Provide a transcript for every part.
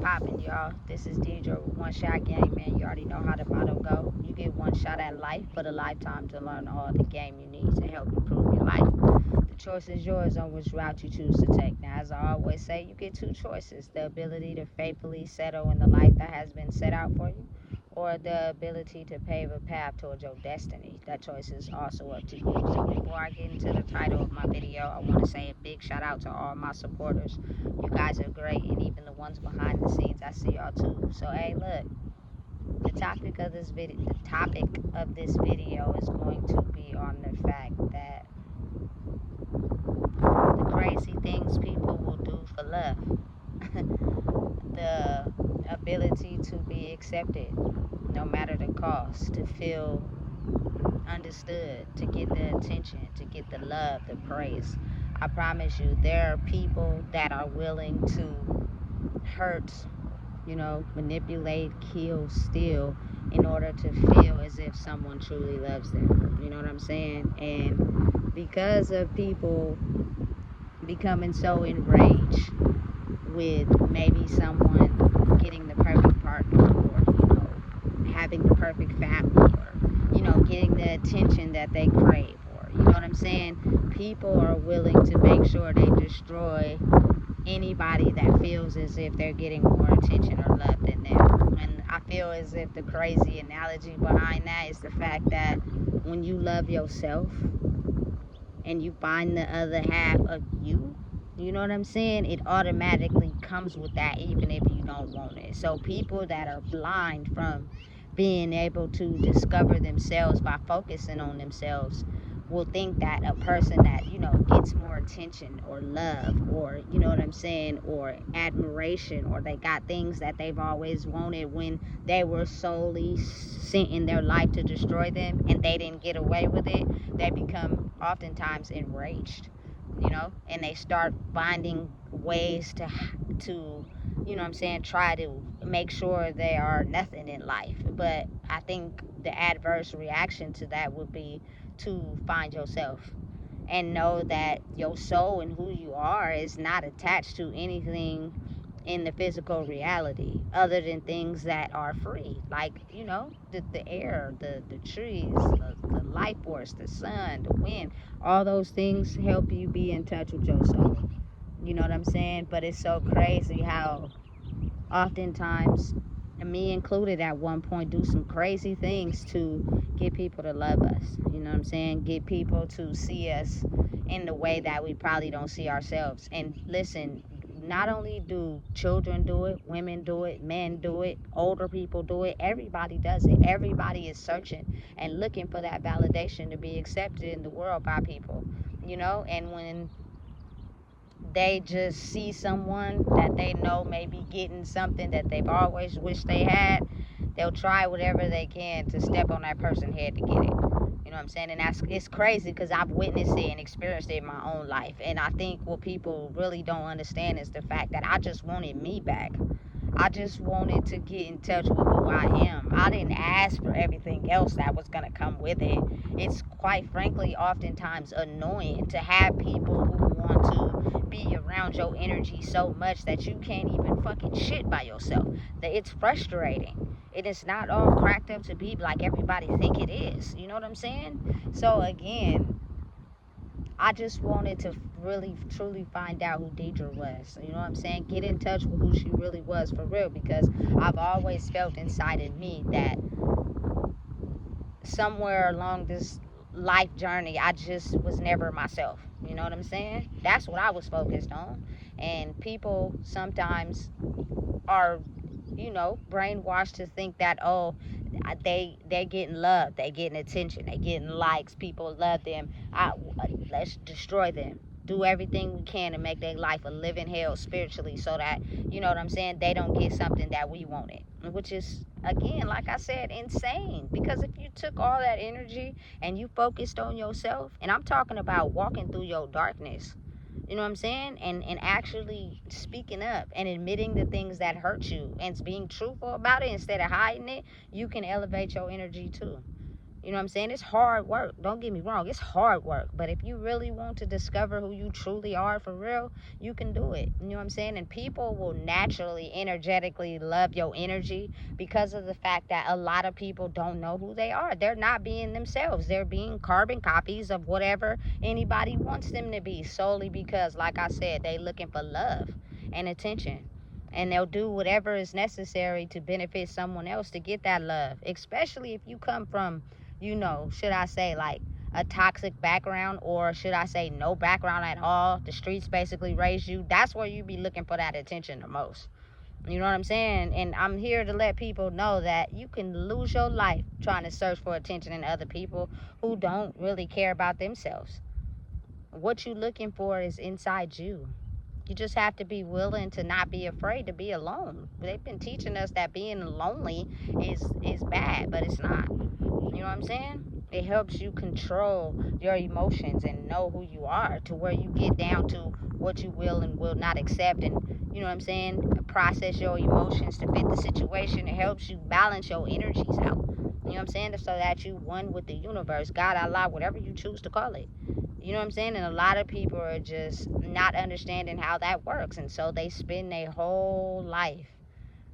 poppin', y'all? This is Deidre with One Shot Game, man. You already know how the motto go. You get one shot at life, but a lifetime to learn all the game you need to help improve your life. The choice is yours on which route you choose to take. Now, as I always say, you get two choices: the ability to faithfully settle in the life that has been set out for you, or the ability to pave a path towards your destiny. That choice is also up to you. So before I get into the title of my video, I want to say a big shout out to all my supporters. You guys are great, and even the ones behind the scenes, I see y'all too. So hey, look, the topic of this video is going to be on the fact that the crazy things people will do for love. The ability to be accepted no matter the cost, to feel understood, to get the attention, to get the love, the praise. I promise you, there are people that are willing to hurt, manipulate, kill, steal in order to feel as if someone truly loves them. You know what I'm saying? And because of people becoming so enraged with maybe someone getting the perfect partner, or having the perfect family, or getting the attention that they crave, or you know what I'm saying, people are willing to make sure they destroy anybody that feels as if they're getting more attention or love than them. And I feel as if the crazy analogy behind that is the fact that when you love yourself and you find the other half of you, you know what I'm saying? It automatically comes with that, even if you don't want it. So people that are blind from being able to discover themselves by focusing on themselves will think that a person that, gets more attention or love, or, you know what I'm saying, or admiration, or they got things that they've always wanted when they were solely sent in their life to destroy them and they didn't get away with it, they become oftentimes enraged, and they start finding ways to try to make sure they are nothing in life. But I think the adverse reaction to that would be to find yourself and know that your soul and who you are is not attached to anything in the physical reality other than things that are free, like the air, the trees, the life force, the sun, the wind. All those things help you be in touch with your soul. You know what I'm saying? But it's so crazy how oftentimes, me included at one point, do some crazy things to get people to love us. You know what I'm saying? Get people to see us in the way that we probably don't see ourselves. And listen, not only do children do it, women do it, men do it, older people do it, everybody does it. Everybody is searching and looking for that validation to be accepted in the world by people, and when they just see someone that they know may be getting something that they've always wished they had, they'll try whatever they can to step on that person's head to get it. You know what I'm saying? And it's crazy because I've witnessed it and experienced it in my own life. And I think what people really don't understand is the fact that I just wanted me back. I just wanted to get in touch with who I am. I didn't ask for everything else that was going to come with it. It's quite frankly oftentimes annoying to have people who want to be around your energy so much that you can't even fucking shit by yourself. That it's frustrating. It is not all cracked up to be like everybody think it is. You know what I'm saying? So again, I just wanted to really truly find out who Deidre was. You know what I'm saying? Get in touch with who she really was for real, because I've always felt inside of me that somewhere along this life journey, I just was never myself. You know what I'm saying? That's what I was focused on. And people sometimes are, brainwashed to think that, oh, they getting love, they getting attention, they getting likes, people love them. Let's destroy them. Do everything we can to make their life a living hell spiritually, so that, you know what I'm saying, they don't get something that we wanted, which is, again, like I said, insane. Because if you took all that energy and you focused on yourself, and I'm talking about walking through your darkness, you know what I'm saying? And actually speaking up and admitting the things that hurt you and being truthful about it instead of hiding it, you can elevate your energy too. You know what I'm saying? It's hard work. Don't get me wrong. It's hard work. But if you really want to discover who you truly are for real, you can do it. You know what I'm saying? And people will naturally, energetically love your energy because of the fact that a lot of people don't know who they are. They're not being themselves. They're being carbon copies of whatever anybody wants them to be, solely because, like I said, they looking for love and attention. And they'll do whatever is necessary to benefit someone else to get that love, especially if you come from, should I say, like a toxic background, or should I say no background at all. The streets basically raised you. That's where you be looking for that attention the most. You know what I'm saying? And I'm here to let people know that you can lose your life trying to search for attention in other people who don't really care about themselves. What you looking for is inside you. You just have to be willing to not be afraid to be alone. They've been teaching us that being lonely is bad, but it's not. You know what I'm saying? It helps you control your emotions and know who you are, to where you get down to what you will and will not accept, and you know what I'm saying, process your emotions to fit the situation. It helps you balance your energies out. You know what I'm saying? So that you one with the universe, God, Allah, whatever you choose to call it. You know what I'm saying? And a lot of people are just not understanding how that works, and so they spend their whole life,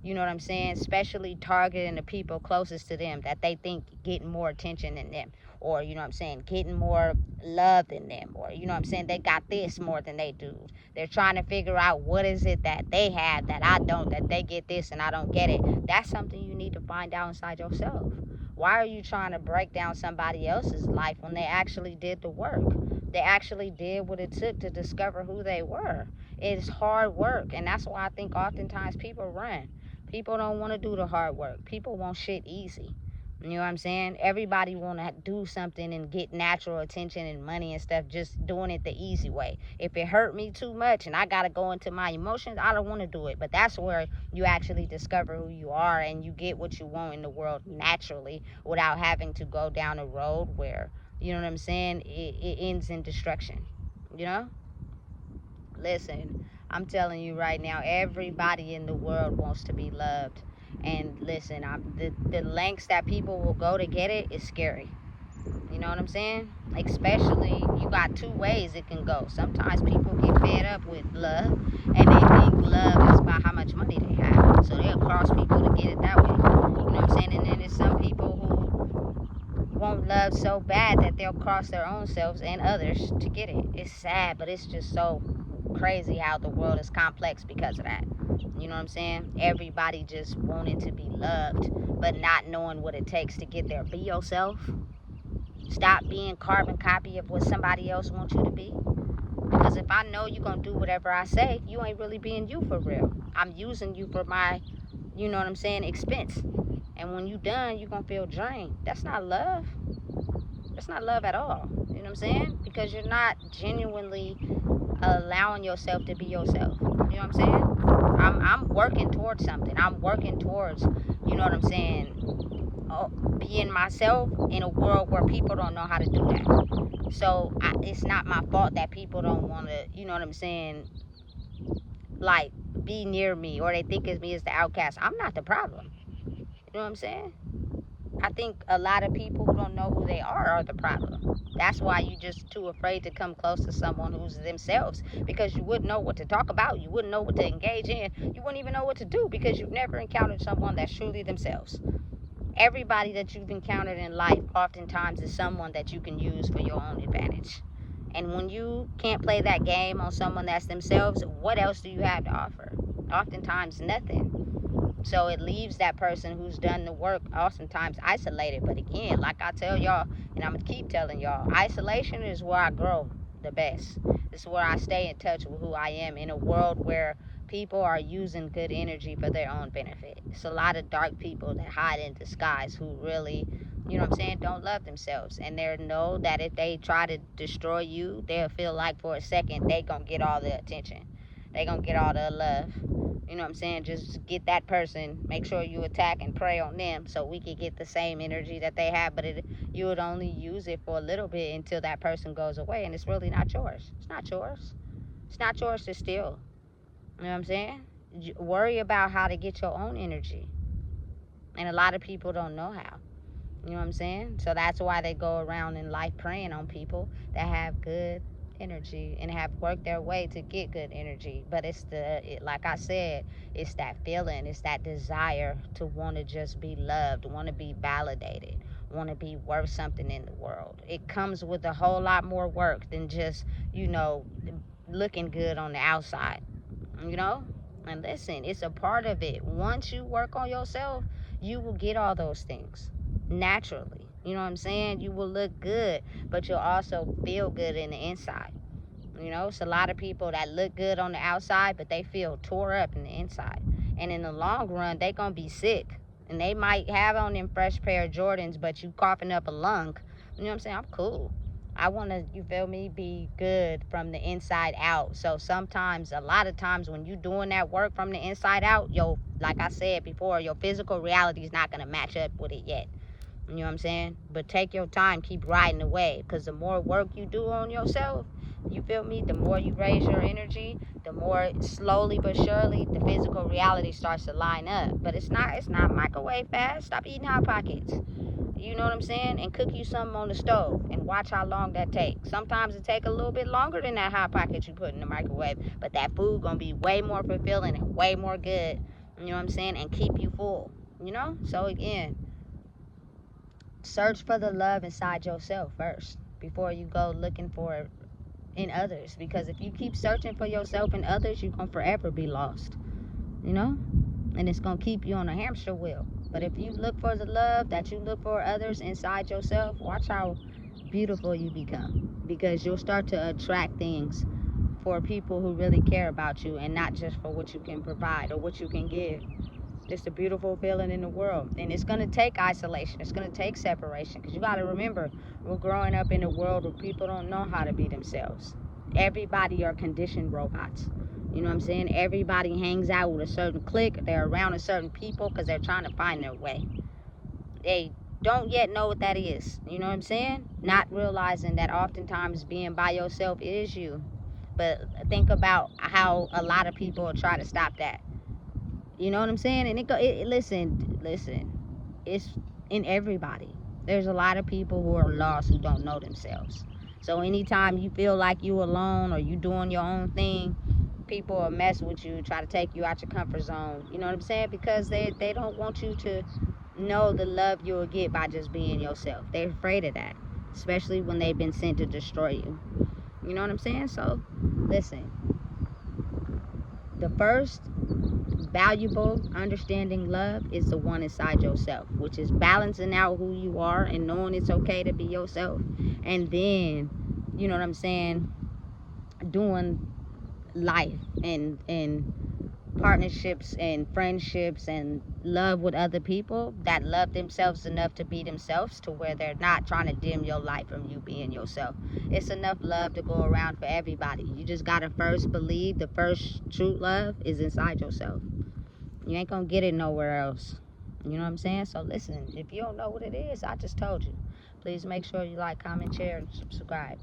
you know what I'm saying, especially targeting the people closest to them that they think getting more attention than them, or you know what I'm saying, getting more love than them, or you know what I'm saying, they got this more than they do. They're trying to figure out what is it that they have that I don't, that they get this and I don't get it. That's something you need to find out inside yourself. Why are you trying to break down somebody else's life when they actually did the work? They actually did what it took to discover who they were. It's hard work, and that's why I think oftentimes people run. People don't want to do the hard work. People want shit easy. You know what I'm saying? Everybody want to do something and get natural attention and money and stuff, just doing it the easy way. If it hurt me too much and I got to go into my emotions, I don't want to do it. But that's where you actually discover who you are and you get what you want in the world naturally, without having to go down a road where, you know what I'm saying, it ends in destruction. You know? Listen, I'm telling you right now, everybody in the world wants to be loved. And listen, the lengths that people will go to get it is scary. You know what I'm saying? Especially, you got two ways it can go. Sometimes people get fed up with love, and they think love is about how much money they have. So they'll cross people to get it that way. You know what I'm saying? And then there's some people who want love so bad that they'll cross their own selves and others to get it. It's sad, but it's just so crazy how the world is complex because of that. You know what I'm saying? Everybody just wanting to be loved, but not knowing what it takes to get there. Be yourself. Stop being carbon copy of what somebody else wants you to be. Because if I know you're going to do whatever I say, you ain't really being you for real. I'm using you for my, you know what I'm saying, expense. And when you done, you're going to feel drained. That's not love. That's not love at all. You know what I'm saying? Because you're not genuinely allowing yourself to be yourself. You know what I'm saying? I'm working towards something. I'm working towards, you know what I'm saying, being myself in a world where people don't know how to do that. So it's not my fault that people don't want to, you know what I'm saying, like be near me, or they think of me as the outcast. I'm not the problem. You know what I'm saying? I think a lot of people who don't know who they are the problem. That's why you just too afraid to come close to someone who's themselves, because you wouldn't know what to talk about. You wouldn't know what to engage in. You wouldn't even know what to do because you've never encountered someone that's truly themselves. Everybody that you've encountered in life oftentimes is someone that you can use for your own advantage. And when you can't play that game on someone that's themselves, what else do you have to offer? Oftentimes nothing. So it leaves that person who's done the work oftentimes isolated. But again, like I tell y'all, and I'm going to keep telling y'all, isolation is where I grow the best. It's where I stay in touch with who I am in a world where people are using good energy for their own benefit. It's a lot of dark people that hide in disguise who really, you know what I'm saying, don't love themselves. And they know that if they try to destroy you, they'll feel like for a second they going to get all the attention. They going to get all the love. You know what I'm saying? Just get that person, make sure you attack and prey on them so we can get the same energy that they have, but you would only use it for a little bit until that person goes away, and it's really not yours. It's not yours. It's not yours to steal. You know what I'm saying? Worry about how to get your own energy. And a lot of people don't know how. You know what I'm saying? So that's why they go around in life preying on people that have good energy and have worked their way to get good energy. But like I said, it's that feeling, it's that desire to want to just be loved, want to be validated, want to be worth something in the world. It comes with a whole lot more work than just, looking good on the outside, you know? And listen, it's a part of it. Once you work on yourself, you will get all those things naturally. You know what I'm saying? You will look good, but you'll also feel good in the inside. It's a lot of people that look good on the outside, but they feel tore up in the inside. And in the long run, they gonna be sick. And they might have on them fresh pair of Jordans, but you coughing up a lung. You know what I'm saying? I'm cool. I want to, you feel me, be good from the inside out. So sometimes, a lot of times when you doing that work from the inside out, like I said before, your physical reality is not going to match up with it yet. You know what I'm saying? But take your time, keep riding the wave, because the more work you do on yourself, you feel me, the more you raise your energy, the more slowly but surely the physical reality starts to line up. But it's not microwave fast. Stop eating Hot Pockets. You know what I'm saying? And cook you something on the stove and watch how long that takes. Sometimes it take a little bit longer than that Hot Pocket you put in the microwave, but that food gonna be way more fulfilling and way more good. You know what I'm saying? And keep you full. So again, search for the love inside yourself first before you go looking for it in others. Because if you keep searching for yourself in others, you're gonna forever be lost. And it's gonna keep you on a hamster wheel. But if you look for the love that you look for others inside yourself, watch how beautiful you become, because you'll start to attract things for people who really care about you and not just for what you can provide or what you can give. It's a beautiful feeling in the world, and it's going to take isolation, it's going to take separation, because you got to remember, we're growing up in a world where people don't know how to be themselves. Everybody are conditioned robots. You know what I'm saying? Everybody hangs out with a certain clique. They're around a certain people because they're trying to find their way. They don't yet know what that is. You know what I'm saying? Not realizing that oftentimes being by yourself is you. But think about how a lot of people will try to stop that. You know what I'm saying? And listen, it's in everybody. There's a lot of people who are lost who don't know themselves. So anytime you feel like you alone or you doing your own thing, people will mess with you, try to take you out your comfort zone. You know what I'm saying? Because they don't want you to know the love you'll get by just being yourself. They're afraid of that, especially when they've been sent to destroy you. You know what I'm saying? So listen, the first valuable understanding love is the one inside yourself, which is balancing out who you are and knowing it's okay to be yourself. And then, you know what I'm saying, doing life and partnerships and friendships and love with other people that love themselves enough to be themselves, to where they're not trying to dim your light from you being yourself. It's enough love to go around for everybody. You just gotta first believe the first true love is inside yourself. You ain't gonna get it nowhere else. You know what I'm saying? So listen, if you don't know what it is, I just told you. Please make sure you like, comment, share, and subscribe.